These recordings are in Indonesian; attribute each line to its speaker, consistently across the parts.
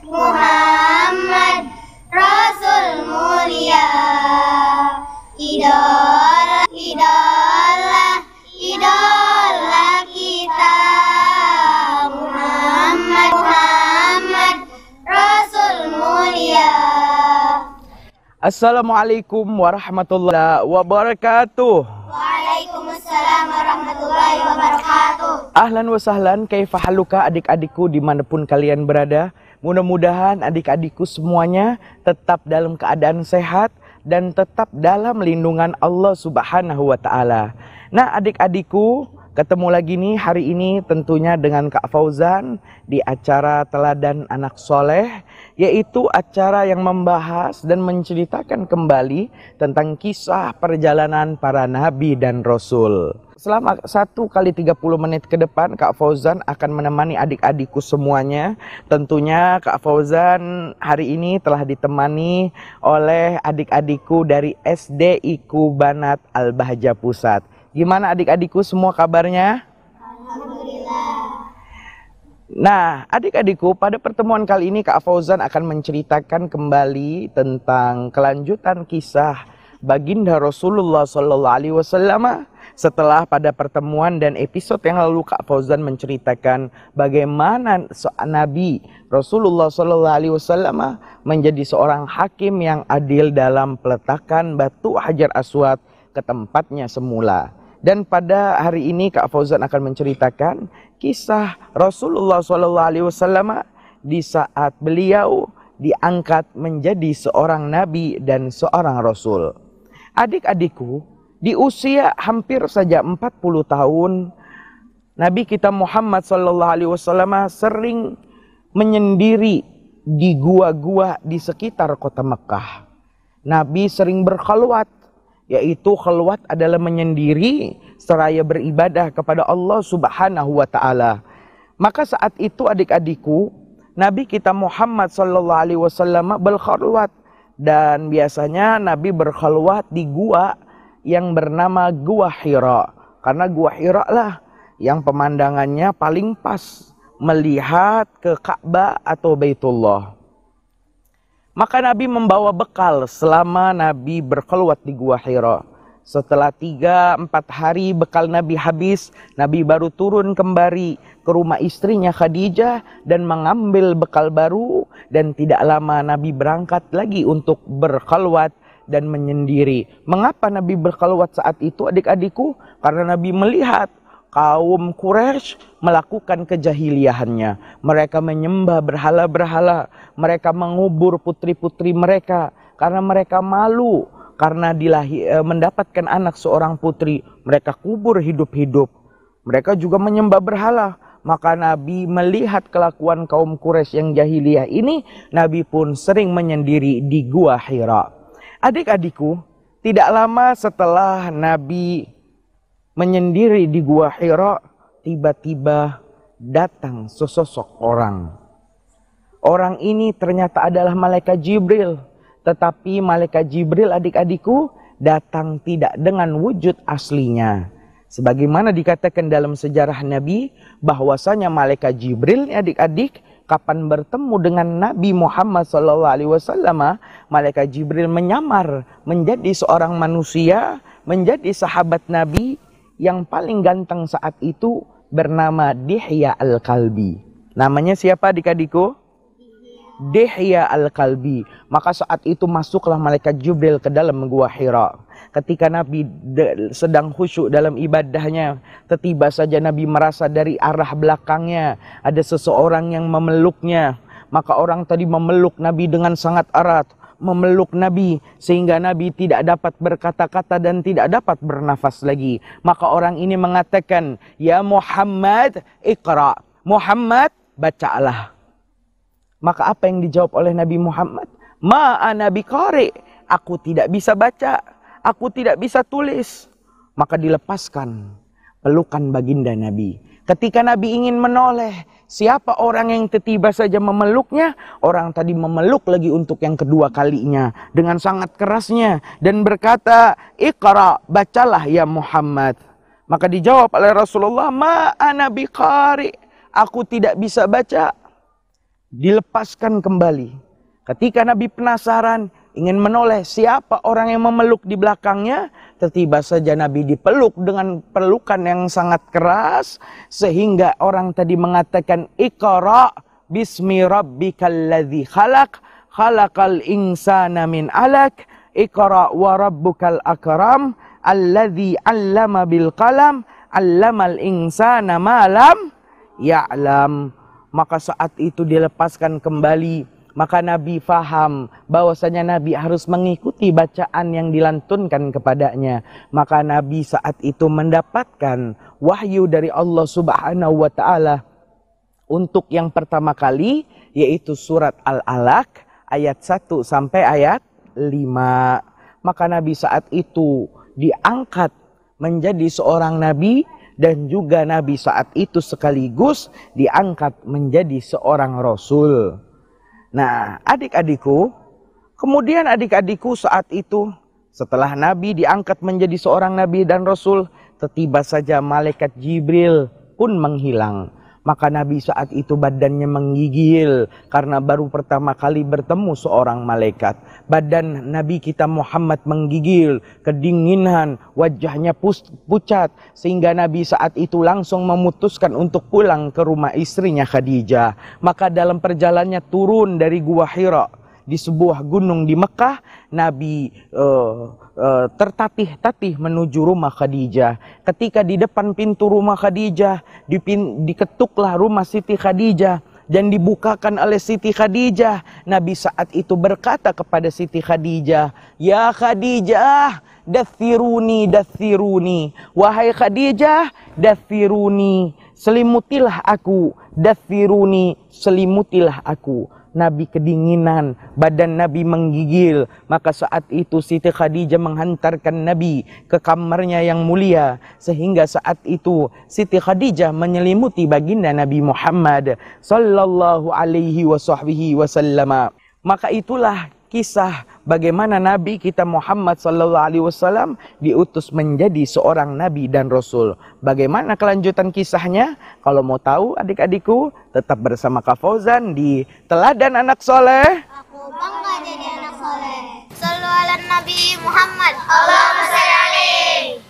Speaker 1: Muhammad Rasul mulia, idola kita. Muhammad Rasul mulia.
Speaker 2: Assalamualaikum warahmatullahi wabarakatuh.
Speaker 1: Waalaikumsalam warahmatullahi wabarakatuh.
Speaker 2: Ahlan wa sahlan, kaifa haluka adik-adikku dimanapun kalian berada. Mudah-mudahan adik-adikku semuanya tetap dalam keadaan sehat dan tetap dalam lindungan Allah Subhanahu wa Ta'ala. Nah, adik-adikku, ketemu lagi nih hari ini tentunya dengan Kak Fauzan di acara Teladan Anak Soleh, yaitu acara yang membahas dan menceritakan kembali tentang kisah perjalanan para nabi dan rasul. Selama 1 kali 30 menit ke depan, Kak Fauzan akan menemani adik-adikku semuanya. Tentunya Kak Fauzan hari ini telah ditemani oleh adik-adikku dari SD IKU Banat Al-Bahjah Pusat. Gimana adik-adikku semua kabarnya?
Speaker 1: Alhamdulillah.
Speaker 2: Nah, adik-adikku, pada pertemuan kali ini Kak Fauzan akan menceritakan kembali tentang kelanjutan kisah baginda Rasulullah SAW. Setelah pada pertemuan dan episode yang lalu Kak Fauzan menceritakan bagaimana Nabi Rasulullah SAW menjadi seorang hakim yang adil dalam peletakan batu Hajar Aswad ke tempatnya semula. Dan pada hari ini Kak Fauzan akan menceritakan kisah Rasulullah SAW di saat beliau diangkat menjadi seorang nabi dan seorang rasul. Adik-adikku, di usia hampir saja 40 tahun, Nabi kita Muhammad SAW sering menyendiri di gua-gua di sekitar kota Mekah. Nabi sering berkhalwat, yaitu khalwat adalah menyendiri seraya beribadah kepada Allah Subhanahu wa Ta'ala. Maka saat itu adik-adikku, Nabi kita Muhammad SAW berkhalwat, dan biasanya Nabi berkhalwat di gua yang bernama Gua Hira. Karena Gua Hira lah yang pemandangannya paling pas melihat ke Ka'bah atau Baitullah. Maka Nabi membawa bekal selama Nabi berkhalwat di Gua Hira. Setelah 3-4 hari bekal Nabi habis, Nabi baru turun kembali ke rumah istrinya Khadijah dan mengambil bekal baru. Dan tidak lama Nabi berangkat lagi untuk berkhalwat dan menyendiri. Mengapa Nabi berkhalwat saat itu adik-adikku? Karena Nabi melihat kaum Quraisy melakukan kejahiliahannya. Mereka menyembah berhala-berhala. Mereka mengubur putri-putri mereka. Karena mereka malu. Karena mendapatkan anak seorang putri. Mereka kubur hidup-hidup. Mereka juga menyembah berhala. Maka Nabi melihat kelakuan kaum Quraisy yang jahiliyah ini. Nabi pun sering menyendiri di Gua Hira. Adik-adikku, tidak lama setelah Nabi menyendiri di Gua Hira, tiba-tiba datang sesosok orang. Orang ini ternyata adalah malaikat Jibril. Tetapi malaikat Jibril adik-adikku datang tidak dengan wujud aslinya. Sebagaimana dikatakan dalam sejarah Nabi, bahwasanya malaikat Jibril adik-adik kapan bertemu dengan Nabi Muhammad SAW, malaikat Jibril menyamar menjadi seorang manusia, menjadi sahabat Nabi yang paling ganteng saat itu bernama Dihya Al-Kalbi. Namanya siapa adik-adikku? Dihya Al-Kalbi. Maka saat itu masuklah malaikat Jibril ke dalam Gua Hira. Ketika Nabi sedang khusyuk dalam ibadahnya, tiba saja Nabi merasa dari arah belakangnya ada seseorang yang memeluknya. Maka orang tadi memeluk Nabi dengan sangat erat, memeluk Nabi sehingga Nabi tidak dapat berkata-kata dan tidak dapat bernafas lagi. Maka orang ini mengatakan, "Ya Muhammad, iqra." Muhammad, bacalah. Maka apa yang dijawab oleh Nabi Muhammad? "Ma ana biqari." Aku tidak bisa baca, aku tidak bisa tulis. Maka dilepaskan pelukan baginda Nabi. Ketika Nabi ingin menoleh, siapa orang yang tiba saja memeluknya? Orang tadi memeluk lagi untuk yang kedua kalinya dengan sangat kerasnya dan berkata, "Iqra, bacalah ya Muhammad." Maka dijawab oleh Rasulullah, "Ma ana biqari." Aku tidak bisa baca. dilepaskan kembali. Ketika Nabi penasaran, ingin menoleh siapa orang yang memeluk di belakangnya, tiba saja Nabi dipeluk dengan pelukan yang sangat keras, sehingga orang tadi mengatakan, Iqra bismi rabbikal ladzi khalaq, khalaqal insana min alaq, Iqra wa rabbukal akram, alladzi 'allama bil qalam, 'allamal insana ma lam ya'lam. Maka saat itu dilepaskan kembali. Maka Nabi faham bahwasanya Nabi harus mengikuti bacaan yang dilantunkan kepadanya. Maka Nabi saat itu mendapatkan wahyu dari Allah Subhanahu wa taala untuk yang pertama kali, yaitu surat Al-Alaq ayat 1 sampai ayat 5. Maka Nabi saat itu diangkat menjadi seorang nabi, dan juga Nabi saat itu sekaligus diangkat menjadi seorang rasul. Nah, adik-adikku, kemudian adik-adikku saat itu setelah Nabi diangkat menjadi seorang nabi dan rasul, tiba saja malaikat Jibril pun menghilang. Maka Nabi saat itu badannya menggigil karena baru pertama kali bertemu seorang malaikat. Badan Nabi kita Muhammad menggigil, kedinginan, wajahnya pucat, sehingga Nabi saat itu langsung memutuskan untuk pulang ke rumah istrinya Khadijah. Maka dalam perjalanannya turun dari Gua Hira di sebuah gunung di Mekah, Nabi tertatih-tatih menuju rumah Khadijah. Ketika di depan pintu rumah Khadijah, diketuklah rumah Siti Khadijah dan dibukakan oleh Siti Khadijah. Nabi saat itu berkata kepada Siti Khadijah, "Ya Khadijah, dathiruni, dathiruni. Wahai Khadijah, dathiruni, selimutilah aku. Dathiruni, selimutilah aku." Nabi kedinginan, badan Nabi menggigil. Maka saat itu Siti Khadijah menghantarkan Nabi ke kamarnya yang mulia, sehingga saat itu Siti Khadijah menyelimuti baginda Nabi Muhammad sallallahu alaihi wasallam. Maka itulah kisah bagaimana Nabi kita Muhammad sallallahu alaihi wasallam diutus menjadi seorang nabi dan rasul. Bagaimana kelanjutan kisahnya? Kalau mau tahu adik-adikku, tetap bersama Kak Fauzan di Teladan Anak Soleh.
Speaker 1: Aku bangga jadi anak soleh. Shallu ala Nabi Muhammad. Allahumma shalli alaihi.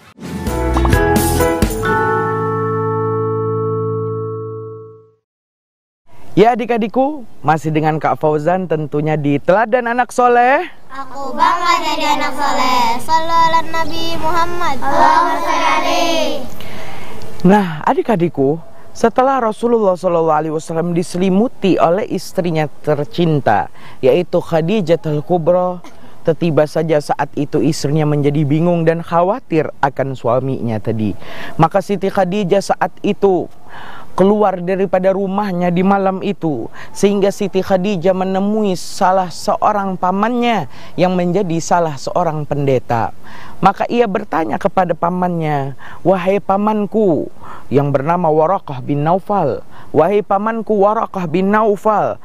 Speaker 2: Ya adik-adikku, masih dengan Kak Fauzan tentunya di Teladan Anak Soleh.
Speaker 1: Aku bangga jadi anak soleh. Shallu ala Nabi Muhammad. Allahumma shalli alaihi.
Speaker 2: Nah, adik-adikku, setelah Rasulullah SAW diselimuti oleh istrinya tercinta, yaitu Khadijatul Kubra, tiba saja saat itu istrinya menjadi bingung dan khawatir akan suaminya tadi. Maka Siti Khadijah saat itu keluar daripada rumahnya di malam itu, sehingga Siti Khadijah menemui salah seorang pamannya yang menjadi salah seorang pendeta. Maka ia bertanya kepada pamannya, "Wahai pamanku yang bernama Waraqah bin Naufal, wahai pamanku Waraqah bin Naufal,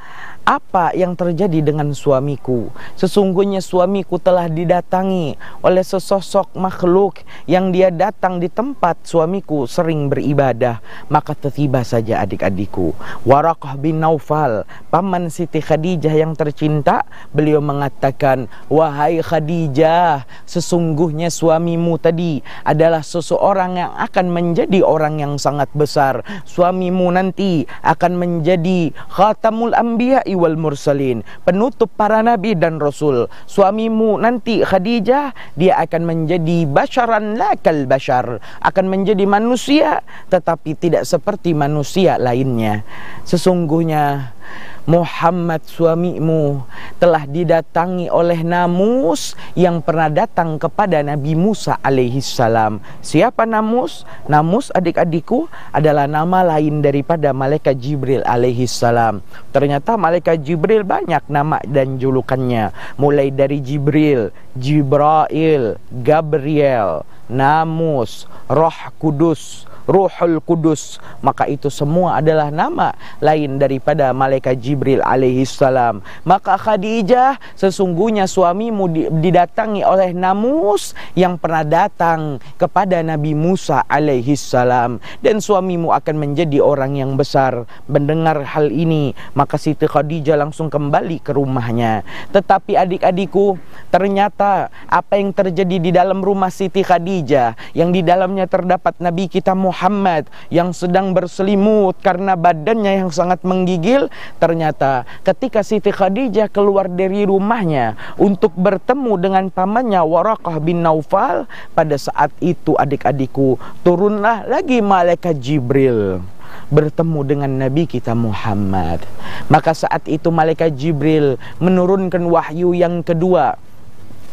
Speaker 2: apa yang terjadi dengan suamiku? Sesungguhnya suamiku telah didatangi oleh sesosok makhluk yang dia datang di tempat suamiku sering beribadah." Maka tiba saja adik-adikku, Waraqah bin Naufal, paman Siti Khadijah yang tercinta, beliau mengatakan, "Wahai Khadijah, sesungguhnya suamimu tadi adalah seseorang yang akan menjadi orang yang sangat besar. Suamimu nanti akan menjadi khatamul anbiya wal mursalin, penutup para nabi dan rasul. Suamimu nanti Khadijah, dia akan menjadi basyaran lakal basyar, akan menjadi manusia tetapi tidak seperti manusia lainnya. Sesungguhnya Muhammad suamimu telah didatangi oleh namus yang pernah datang kepada Nabi Musa alaihissalam." Siapa namus? Namus adik-adikku adalah nama lain daripada malaikat Jibril alaihissalam. Ternyata malaikat Jibril banyak nama dan julukannya, mulai dari Jibril, Jibrail, Gabriel, Namus, Roh Kudus, Ruhul Kudus. Maka itu semua adalah nama lain daripada malaikat Jibril alaihi salam. Maka Khadijah, sesungguhnya suamimu didatangi oleh namus yang pernah datang kepada Nabi Musa alaihi salam, dan suamimu akan menjadi orang yang besar. Mendengar hal ini, maka Siti Khadijah langsung kembali ke rumahnya. Tetapi adik-adikku, ternyata apa yang terjadi di dalam rumah Siti Khadijah, yang di dalamnya terdapat Nabi kita Muhammad yang sedang berselimut karena badannya yang sangat menggigil. Ternyata ketika Siti Khadijah keluar dari rumahnya untuk bertemu dengan pamannya Waraqah bin Naufal, pada saat itu adik-adikku, turunlah lagi malaikat Jibril bertemu dengan Nabi kita Muhammad. Maka saat itu malaikat Jibril menurunkan wahyu yang kedua.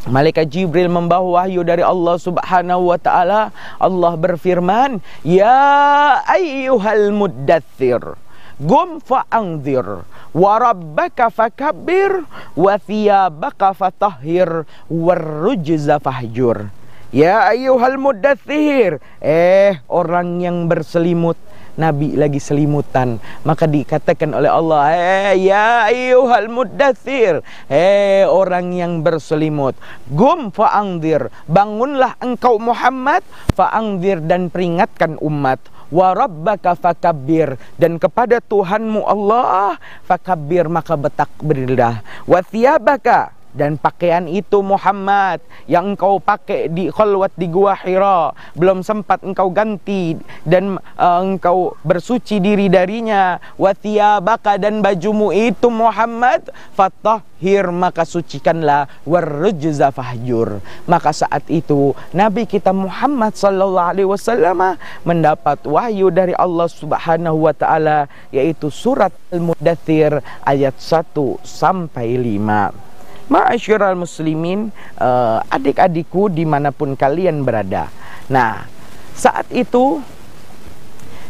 Speaker 2: Malaikat Jibril membawa wahyu dari Allah Subhanahu wa taala. Allah berfirman, "Ya ayyuhal muddatsir, qum fa'anzir, wa rabbaka fakabbir, wa thiyabaka fatahhir, warrujza fahjur." Ya ayyuhal muddatsir, orang yang berselimut. Nabi lagi selimutan, maka dikatakan oleh Allah, ya ayyuhal muddatsir, orang yang berselimut, gum fa'anzir, bangunlah engkau Muhammad, fa'anzir, dan peringatkan umat, wa rabbaka fakabbir, dan kepada Tuhanmu Allah fakabbir, maka bertakbirlah, wa thiyabaka, dan pakaian itu Muhammad yang engkau pakai di khalwat di Gua Hira, belum sempat engkau ganti dan engkau bersuci diri darinya. Wa thiyabaka, dan bajumu itu Muhammad, fatahhir, maka sucikanlah, warrujza fahjur. Maka saat itu Nabi kita Muhammad sallallahu alaihi wasallam mendapat wahyu dari Allah Subhanahu wa taala, yaitu surat Al-Muddatsir ayat 1 sampai 5. Ma'asyiral muslimin, adik-adikku dimanapun kalian berada. Nah, saat itu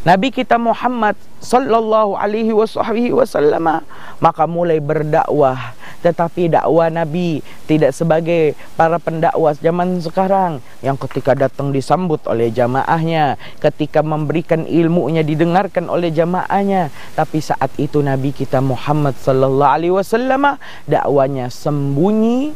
Speaker 2: Nabi kita Muhammad sallallahu alaihi wasallam maka mulai berdakwah. Tetapi dakwah Nabi tidak sebagai para pendakwah zaman sekarang yang ketika datang disambut oleh jamaahnya, ketika memberikan ilmunya didengarkan oleh jamaahnya. Tapi saat itu Nabi kita Muhammad sallallahu alaihi wasallam dakwanya sembunyi.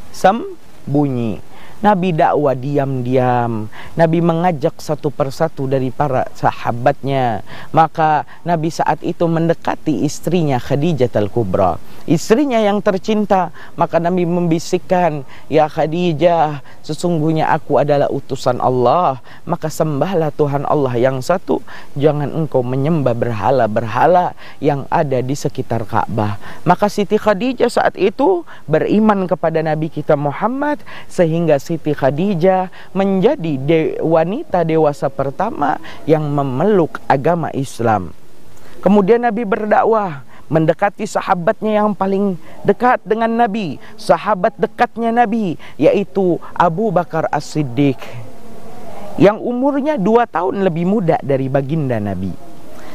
Speaker 2: Nabi dakwah diam-diam. Nabi mengajak satu persatu dari para sahabatnya. Maka Nabi saat itu mendekati istrinya Khadijah Al-Kubra, istrinya yang tercinta. Maka Nabi membisikkan, "Ya Khadijah, sesungguhnya aku adalah utusan Allah. Maka sembahlah Tuhan Allah yang satu. Jangan engkau menyembah berhala-berhala yang ada di sekitar Ka'bah." Maka Siti Khadijah saat itu beriman kepada Nabi kita Muhammad, sehingga Siti Khadijah menjadi wanita dewasa pertama yang memeluk agama Islam. Kemudian Nabi berdakwah, mendekati sahabatnya yang paling dekat dengan Nabi, sahabat dekatnya Nabi, yaitu Abu Bakar As-Siddiq, yang umurnya 2 tahun lebih muda dari baginda Nabi.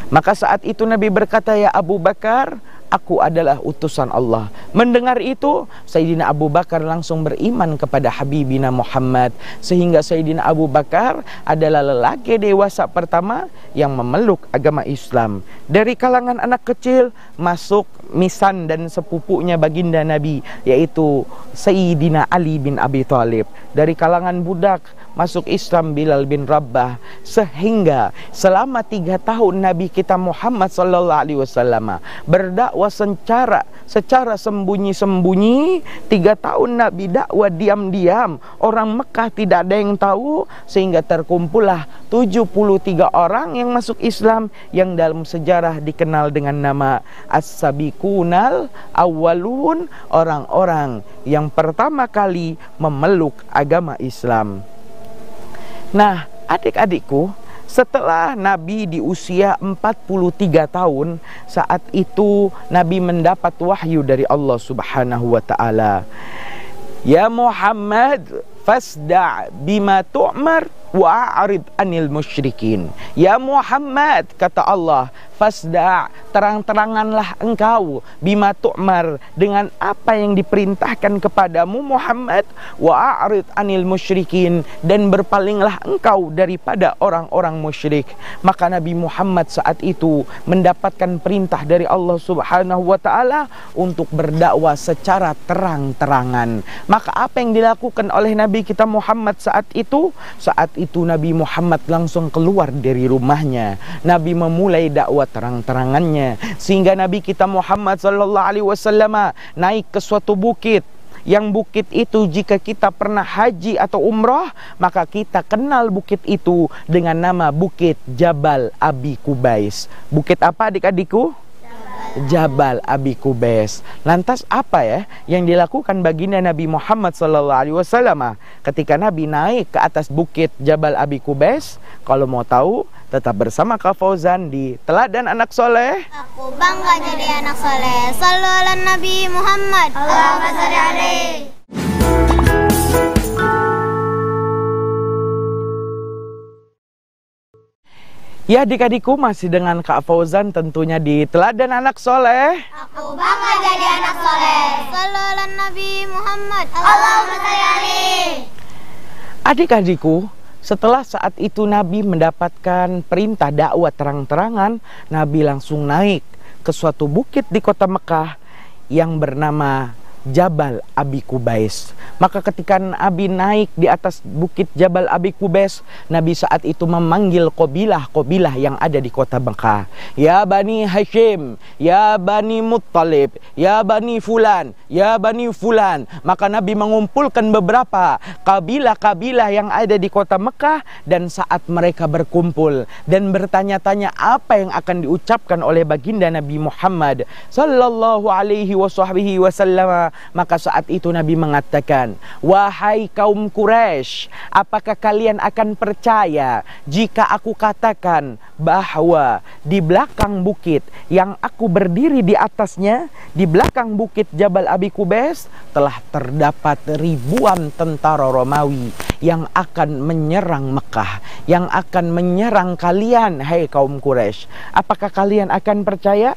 Speaker 2: Maka saat itu Nabi berkata, "Ya Abu Bakar, aku adalah utusan Allah." Mendengar itu, Sayyidina Abu Bakar langsung beriman kepada Habibina Muhammad, sehingga Sayyidina Abu Bakar adalah lelaki dewasa pertama yang memeluk agama Islam. Dari kalangan anak kecil masuk misan dan sepupunya baginda Nabi, yaitu Sayyidina Ali bin Abi Thalib. Dari kalangan budak masuk Islam Bilal bin Rabah, sehingga selama 3 tahun Nabi kita Muhammad sallallahu alaihi wasallam berdakwah secara sembunyi-sembunyi. 3 tahun Nabi dakwah diam-diam, orang Mekah tidak ada yang tahu, sehingga terkumpullah 73 orang yang masuk Islam, yang dalam sejarah dikenal dengan nama As-Sabiqunal Awwalun, orang-orang yang pertama kali memeluk agama Islam. Nah, adik-adikku, setelah Nabi di usia 43 tahun, saat itu Nabi mendapat wahyu dari Allah Subhanahu wa taala. "Ya Muhammad, fasda' bima tu'mar wa'arid anil musyrikin." Ya Muhammad, kata Allah, fasda', terang-teranganlah engkau bima tu'mar, dengan apa yang diperintahkan kepadamu Muhammad, wa a'rid anil musyrikin, dan berpalinglah engkau daripada orang-orang musyrik. Maka Nabi Muhammad saat itu mendapatkan perintah dari Allah Subhanahu wa taala untuk berdakwah secara terang-terangan. Maka apa yang dilakukan oleh Nabi kita Muhammad saat itu? Saat itu Nabi Muhammad langsung keluar dari rumahnya. Nabi memulai dakwah terang-terangannya, sehingga Nabi kita Muhammad sallallahu alaihi wasallam naik ke suatu bukit. Yang bukit itu jika kita pernah haji atau umrah, maka kita kenal bukit itu dengan nama Bukit Jabal Abi Kubais. Bukit apa adik-adikku? Jabal Abi Kubais. Lantas apa ya yang dilakukan baginda Nabi Muhammad SAW ketika Nabi naik ke atas bukit Jabal Abi Kubais? Kalau mau tahu, tetap bersama Kak Fauzan di Teladan Anak Soleh.
Speaker 1: Aku bangga jadi anak soleh. Sallu ala Nabi Muhammad. Allahumma shalli alaihi.
Speaker 2: Ya adik-adikku, masih dengan Kak Fauzan tentunya di Teladan Anak Soleh.
Speaker 1: Aku bangga jadi anak soleh. Sallu ala Nabi Muhammad. Allahumma shalli alaihi.
Speaker 2: Adik-adikku, setelah saat itu Nabi mendapatkan perintah dakwah terang-terangan, Nabi langsung naik ke suatu bukit di kota Mekah yang bernama Jabal Abi Kubais. Maka ketika Nabi naik di atas bukit Jabal Abi Kubais, Nabi saat itu memanggil kabilah-kabilah yang ada di kota Mekah. Ya Bani Hashim, ya Bani Muttalib, ya Bani Fulan, ya Bani Fulan. Maka Nabi mengumpulkan beberapa kabilah-kabilah yang ada di kota Mekah, dan saat mereka berkumpul dan bertanya-tanya apa yang akan diucapkan oleh baginda Nabi Muhammad sallallahu alaihi wasallam, maka saat itu Nabi mengatakan, wahai kaum Quraisy, apakah kalian akan percaya jika aku katakan bahwa di belakang bukit yang aku berdiri di atasnya, di belakang bukit Jabal Abi Kubais, telah terdapat ribuan tentara Romawi yang akan menyerang Mekah, yang akan menyerang kalian, hai kaum Quraisy. Apakah kalian akan percaya?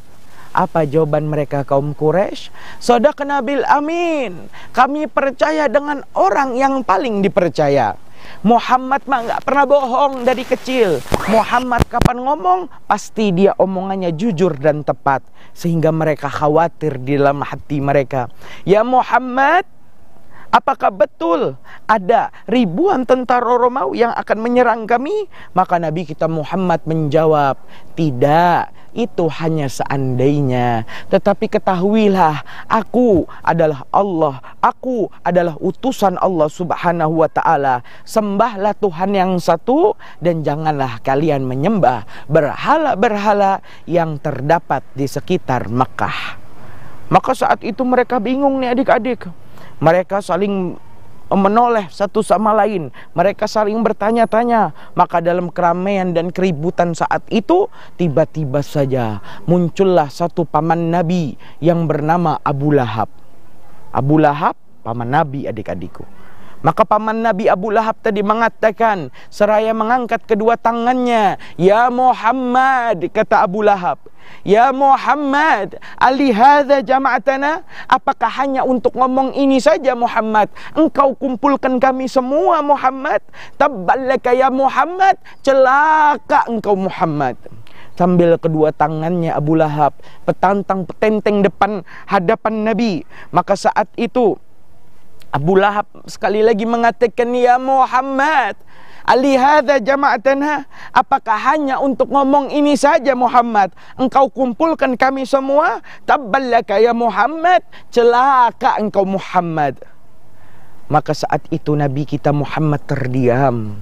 Speaker 2: Apa jawaban mereka kaum Quraisy? Sadaq Nabil Amin, kami percaya dengan orang yang paling dipercaya. Muhammad mah nggak pernah bohong dari kecil. Muhammad kapan ngomong, pasti dia omongannya jujur dan tepat. Sehingga mereka khawatir di dalam hati mereka. Ya Muhammad, apakah betul ada ribuan tentara Romawi yang akan menyerang kami? Maka Nabi kita Muhammad menjawab, tidak, itu hanya seandainya. Tetapi ketahuilah, aku adalah Allah, aku adalah utusan Allah Subhanahu wa ta'ala. Sembahlah Tuhan yang satu, dan janganlah kalian menyembah berhala-berhala yang terdapat di sekitar Mekah. Maka saat itu mereka bingung nih adik-adik. Mereka saling menoleh satu sama lain. Mereka saling bertanya-tanya. Maka dalam keramaian dan keributan saat itu, tiba-tiba saja muncullah satu paman Nabi yang bernama Abu Lahab. Abu Lahab, paman Nabi adik-adikku. Maka paman Nabi Abu Lahab tadi mengatakan, seraya mengangkat kedua tangannya, ya Muhammad, kata Abu Lahab, ya Muhammad, alihadza jama'atana, apakah hanya untuk ngomong ini saja Muhammad? Engkau kumpulkan kami semua Muhammad. Tabballaka ya Muhammad, celaka engkau Muhammad. Sambil kedua tangannya Abu Lahab petantang-petenteng depan hadapan Nabi. Maka saat itu Abu Lahab sekali lagi mengatakan, ya Muhammad, alihadza jama'atana, apakah hanya untuk ngomong ini saja Muhammad? Engkau kumpulkan kami semua. Tabballaka ya Muhammad, celaka engkau Muhammad. Maka saat itu Nabi kita Muhammad terdiam.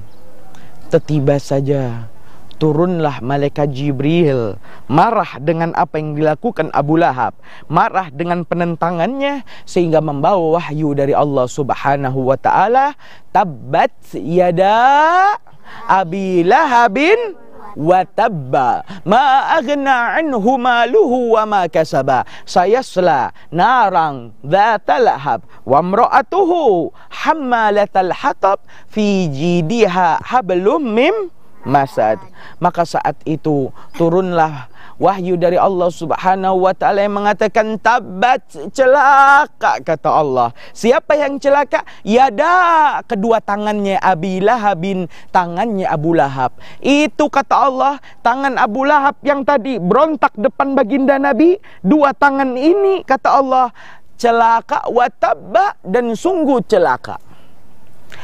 Speaker 2: Tiba saja turunlah malaikat Jibril, marah dengan apa yang dilakukan Abu Lahab, marah dengan penentangannya, sehingga membawa wahyu dari Allah Subhanahu wa ta'ala, tabbat yada Abi Lahabin wa tabba ma aghna anhu maluhu wa ma kasaba sayasla narang dzata lahab wa imra'atuhu hammalatal hatab fi jidiha hablum mim masad. Maka saat itu turunlah wahyu dari Allah Subhanahu wa taala yang mengatakan tabat, celaka kata Allah. Siapa yang celaka? Yada, kedua tangannya Abi Lahabin, tangannya Abu Lahab. Itu kata Allah, tangan Abu Lahab yang tadi berontak depan baginda Nabi, dua tangan ini kata Allah celaka wa tabba, dan sungguh celaka.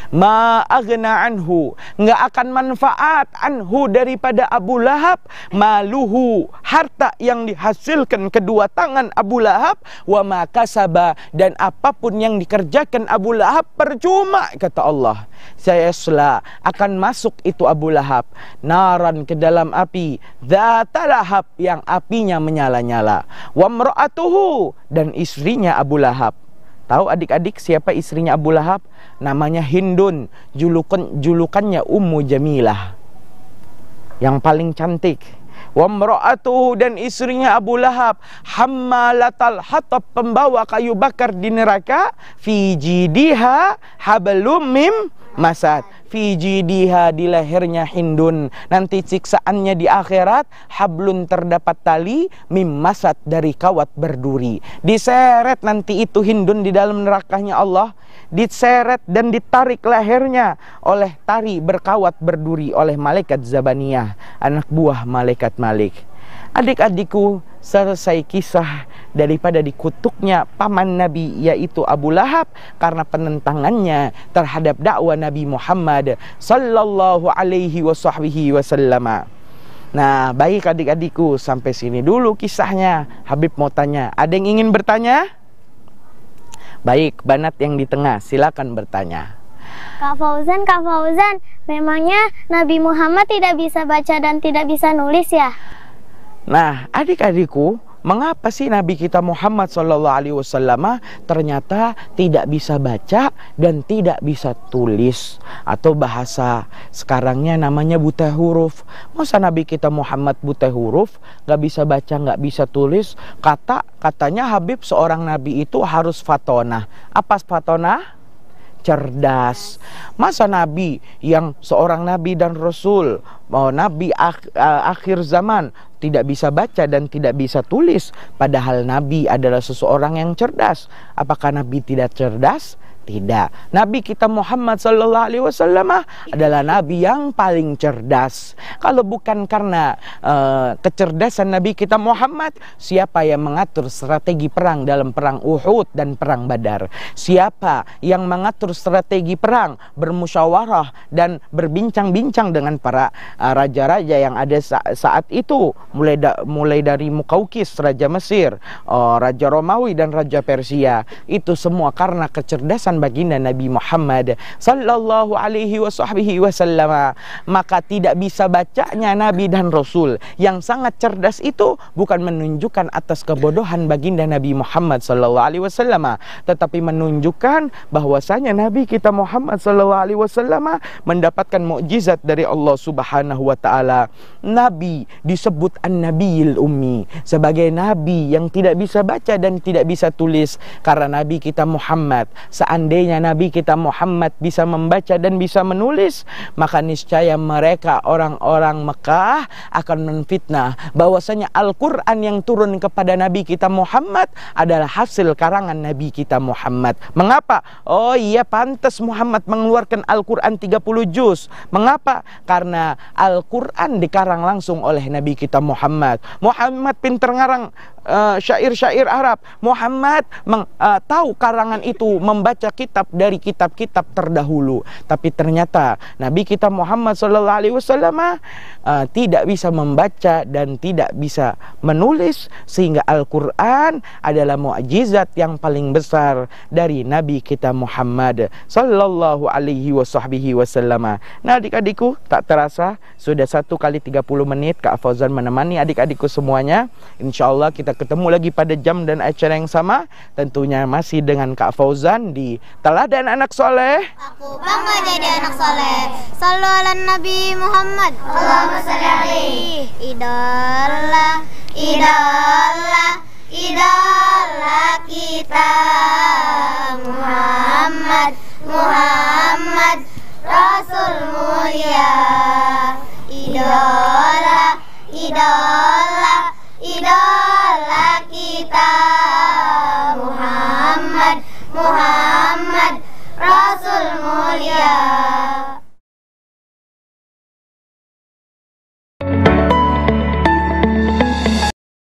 Speaker 2: Ma aghna anhu, nggak akan manfaat anhu daripada Abu Lahab, maluhu, harta yang dihasilkan kedua tangan Abu Lahab, wa ma kasaba, dan apapun yang dikerjakan Abu Lahab percuma kata Allah. Sayasla, akan masuk itu Abu Lahab naran, ke dalam api, dzata lahab, yang apinya menyala-nyala, wa mra'atuhu, dan istrinya Abu Lahab. Tahu adik-adik siapa istrinya Abu Lahab? Namanya Hindun, julukannya Ummu Jamilah, yang paling cantik. Wa mra'atuhu, dan istrinya Abu Lahab hammalatal hatab, pembawa kayu bakar di neraka, fi jidiha hablum mim masad, fi jidiha, di lehernya Hindun nanti siksaannya di akhirat, hablun, terdapat tali, mim masad, dari kawat berduri. Diseret nanti itu Hindun di dalam nerakanya Allah, diseret dan ditarik lehernya oleh tali berkawat berduri oleh malaikat Zabaniyah, anak buah malaikat Malik. Adik-adikku, selesai kisah daripada dikutuknya paman Nabi yaitu Abu Lahab karena penentangannya terhadap dakwah Nabi Muhammad sallallahu alaihi wasallam. Nah, baik adik-adikku, sampai sini dulu kisahnya. Habib mau tanya, ada yang ingin bertanya? Baik, Banat yang di tengah, silakan bertanya.
Speaker 1: Kak Fauzan, memangnya Nabi Muhammad tidak bisa baca dan tidak bisa nulis ya?
Speaker 2: Nah, adik-adikku, mengapa sih Nabi kita Muhammad SAW ternyata tidak bisa baca dan tidak bisa tulis, atau bahasa sekarangnya namanya buta huruf? Masa Nabi kita Muhammad buta huruf, gak bisa baca, gak bisa tulis? Katanya Habib seorang Nabi itu harus fatonah. Apa fatonah? Cerdas. Masa Nabi yang seorang Nabi dan Rasul, Nabi akhir zaman, tidak bisa baca dan tidak bisa tulis, padahal Nabi adalah seseorang yang cerdas? Apakah Nabi tidak cerdas? Tidak. Nabi kita Muhammad SAW adalah Nabi yang paling cerdas. Kalau bukan karena kecerdasan Nabi kita Muhammad, siapa yang mengatur strategi perang dalam perang Uhud dan perang Badar? Siapa yang mengatur strategi perang, bermusyawarah dan berbincang-bincang dengan para raja-raja yang ada saat itu, mulai dari Mukaukis, Raja Mesir, Raja Romawi dan Raja Persia. Itu semua karena kecerdasan baginda Nabi Muhammad sallallahu alaihi wasallam. Maka tidak bisa bacanya Nabi dan Rasul yang sangat cerdas itu bukan menunjukkan atas kebodohan baginda Nabi Muhammad sallallahu alaihi wasallam, tetapi menunjukkan bahwasanya Nabi kita Muhammad sallallahu alaihi wasallam mendapatkan mukjizat dari Allah Subhanahu wa taala. Nabi disebut An-Nabiyil Ummi, sebagai nabi yang tidak bisa baca dan tidak bisa tulis, karena Nabi kita Muhammad, seandainya Nabi kita Muhammad bisa membaca dan bisa menulis, maka niscaya mereka orang-orang Mekah akan menfitnah bahwasanya Al-Quran yang turun kepada Nabi kita Muhammad adalah hasil karangan Nabi kita Muhammad. Mengapa? Oh iya, pantas Muhammad mengeluarkan Al-Quran 30 juz. Mengapa? Karena Al-Quran dikarang langsung oleh Nabi kita Muhammad. Muhammad pinter ngarang syair-syair Arab. Muhammad tahu karangan itu, membaca kitab dari kitab-kitab terdahulu. Tapi ternyata Nabi kita Muhammad SAW tidak bisa membaca dan tidak bisa menulis, sehingga Al-Quran adalah mukjizat yang paling besar dari Nabi kita Muhammad sallallahu alaihi wasallam. Nah adik-adikku, tak terasa sudah 1 kali 30 menit Kak Fauzan menemani adik-adikku semuanya. Insyaallah kita ketemu lagi pada jam dan acara yang sama, tentunya masih dengan Kak Fauzan di Teladan Anak Soleh.
Speaker 1: Aku bangga jadi anak soleh. Sallu ala Nabi Muhammad, Allahumma salli alaihi. Idola, idola, idola kita Muhammad, Muhammad Rasul mulia. Idola, idola,
Speaker 3: idola kita Muhammad, Muhammad Rasul mulia.